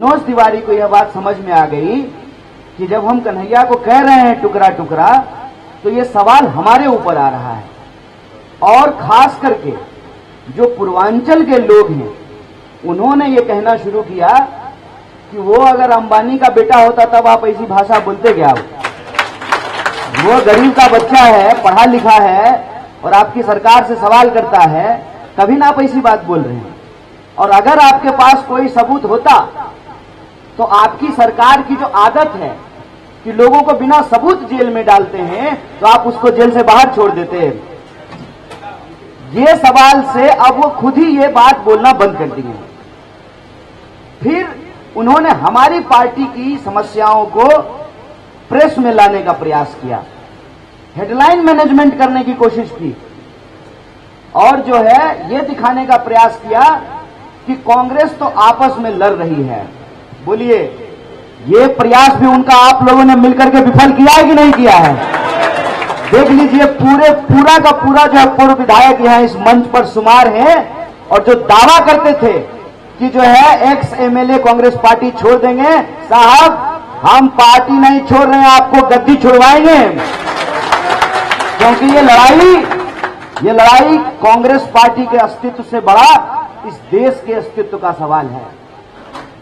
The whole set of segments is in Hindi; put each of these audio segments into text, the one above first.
मनोज तिवारी को यह बात समझ में आ गई कि जब हम कन्हैया को कह रहे हैं टुकड़ा टुकड़ा, तो ये सवाल हमारे ऊपर आ रहा है। और खास करके जो पूर्वांचल के लोग हैं, उन्होंने ये कहना शुरू किया कि वो अगर अंबानी का बेटा होता तब आप ऐसी भाषा बोलते क्या? वो गरीब का बच्चा है, पढ़ा लिखा है और आपकी सरकार से सवाल करता है, तभी ना आप ऐसी बात बोल रहे हैं। और अगर आपके पास कोई सबूत होता तो आपकी सरकार की जो आदत है कि लोगों को बिना सबूत जेल में डालते हैं, तो आप उसको जेल से बाहर छोड़ देते हैं। ये सवाल से अब वो खुद ही ये बात बोलना बंद कर दी है। फिर उन्होंने हमारी पार्टी की समस्याओं को प्रेस में लाने का प्रयास किया, हेडलाइन मैनेजमेंट करने की कोशिश की और जो है ये दिखाने का प्रयास किया कि कांग्रेस तो आपस में लड़ रही है। बोलिए, ये प्रयास भी उनका आप लोगों ने मिलकर के विफल किया है कि नहीं किया है? देख लीजिए, पूरा का पूरा जो है पूर्व विधायक यहाँ इस मंच पर शुमार है और जो दावा करते थे कि जो है एक्स एमएलए कांग्रेस पार्टी छोड़ देंगे, साहब हम पार्टी नहीं छोड़ रहे हैं, आपको गद्दी छुड़वाएंगे। क्योंकि ये लड़ाई कांग्रेस पार्टी के अस्तित्व से बड़ा इस देश के अस्तित्व का सवाल है।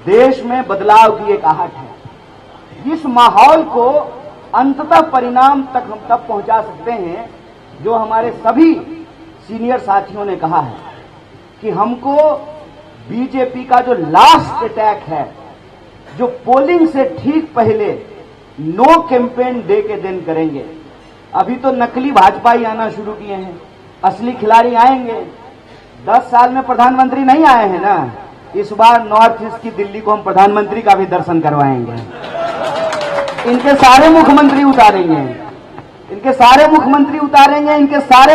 देश में बदलाव की एक आहट है। इस माहौल को अंततः परिणाम तक हम तब पहुंचा सकते हैं जो हमारे सभी सीनियर साथियों ने कहा है कि हमको बीजेपी का जो लास्ट अटैक है, जो पोलिंग से ठीक पहले नो कैंपेन डे के दिन करेंगे। अभी तो नकली भाजपा ही आना शुरू किए हैं, असली खिलाड़ी आएंगे। 10 साल में प्रधानमंत्री नहीं आए हैं ना, इस बार नॉर्थ ईस्ट की दिल्ली को हम प्रधानमंत्री का भी दर्शन करवाएंगे। इनके सारे मुख्यमंत्री उतारेंगे, इनके सारे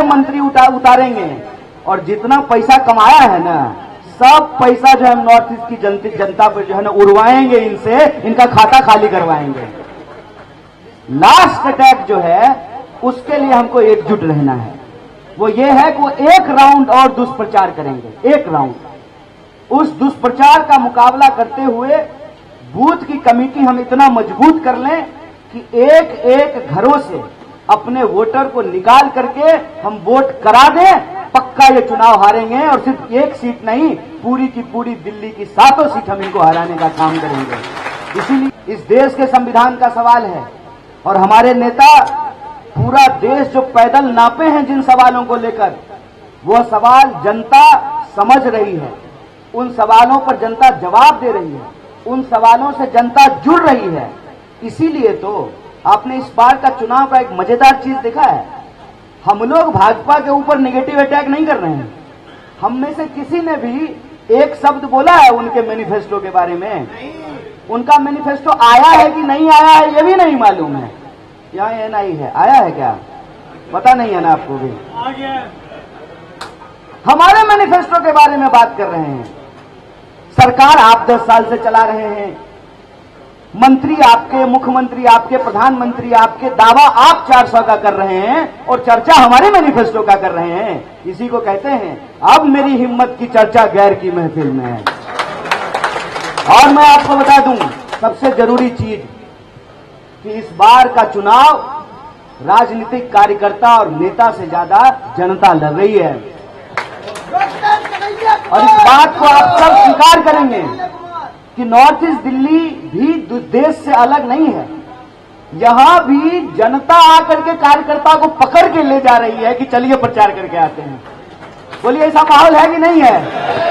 मंत्री उतारेंगे और जितना पैसा कमाया है ना, सब पैसा जो है नॉर्थ ईस्ट की जनता पर जो है ना उड़वाएंगे, इनसे इनका खाता खाली करवाएंगे। लास्ट अटैक जो है उसके लिए हमको एकजुट रहना है। वो ये है कि वो एक राउंड और दुष्प्रचार करेंगे, एक राउंड। उस दुष्प्रचार का मुकाबला करते हुए बूथ की कमेटी हम इतना मजबूत कर लें कि एक एक घरों से अपने वोटर को निकाल करके हम वोट करा दें। पक्का ये चुनाव हारेंगे और सिर्फ एक सीट नहीं, पूरी की पूरी दिल्ली की 7 सीट हम इनको हराने का काम करेंगे। इसीलिए इस देश के संविधान का सवाल है और हमारे नेता पूरा देश जो पैदल नापे हैं जिन सवालों को लेकर, वो सवाल जनता समझ रही है, उन सवालों पर जनता जवाब दे रही है, उन सवालों से जनता जुड़ रही है। इसीलिए तो आपने इस बार का चुनाव का एक मजेदार चीज देखा है। हम लोग भाजपा के ऊपर नेगेटिव अटैक नहीं कर रहे हैं। हम में से किसी ने भी एक शब्द बोला है उनके मैनिफेस्टो के बारे में? उनका मैनिफेस्टो आया है कि नहीं आया है ये भी नहीं मालूम है। यहाँ ये नहीं है, आया है क्या पता नहीं है ना आपको भी? हमारे मैनिफेस्टो के बारे में बात कर रहे हैं। सरकार आप 10 साल से चला रहे हैं, मंत्री आपके, मुख्यमंत्री आपके, प्रधानमंत्री आपके, दावा आप 400 का कर रहे हैं और चर्चा हमारे मैनिफेस्टो का कर रहे हैं। इसी को कहते हैं अब मेरी हिम्मत की चर्चा गैर की महफिल में है। और मैं आपको बता दूं सबसे जरूरी चीज कि इस बार का चुनाव राजनीतिक कार्यकर्ता और नेता से ज्यादा जनता लड़ रही है और इस बात को आप सब स्वीकार करेंगे कि नॉर्थ ईस्ट दिल्ली भी देश से अलग नहीं है। यहां भी जनता आकर के कार्यकर्ता को पकड़ के ले जा रही है कि चलिए प्रचार करके आते हैं। बोलिए, ऐसा माहौल है कि नहीं है?